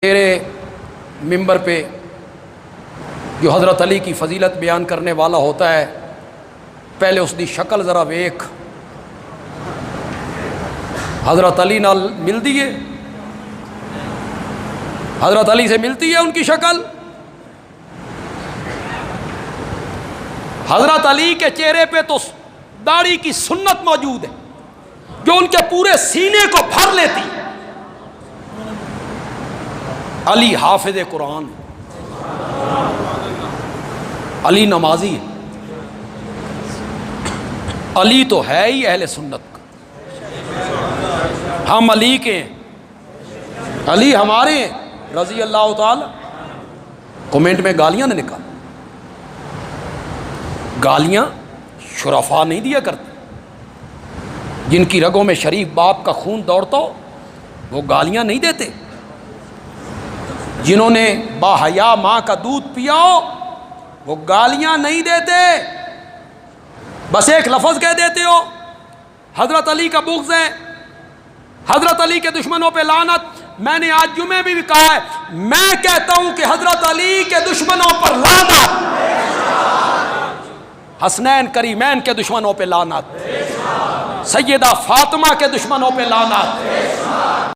तेरे मिंबर पे जो हज़रत अली की फ़जीलत बयान करने वाला होता है, पहले उसकी शक्ल ज़रा वेख। हज़रत अली नाल मिलती है, हज़रत अली से मिलती है उनकी शक्ल। हज़रत अली के चेहरे पे तो दाढ़ी की सुन्नत मौजूद है जो उनके पूरे सीने को भर लेती है। अली हाफिज़ कुरान, अली नमाजी है, अली तो है ही अहले सुन्नत का। हम अली के हैं, अली हमारे हैं रज़ी अल्लाह ताला। कमेंट में गालियां न निकाल, गालियां शुरफा नहीं दिया करते। जिनकी रगों में शरीफ बाप का खून दौड़ता हो वो गालियां नहीं देते। जिन्होंने बाहया माँ का दूध पिया हो वो गालियां नहीं देते, बस एक लफ्ज़ कह देते हो हज़रत अली का बुग़्ज़ है, हज़रत अली के दुश्मनों पे लानत। मैंने आज जुमे भी कहा है, मैं कहता हूं कि हज़रत अली के दुश्मनों पर लानत, हसनैन करीमैन के दुश्मनों पे लानत, सैयदा फातिमा के दुश्मनों पे लानत।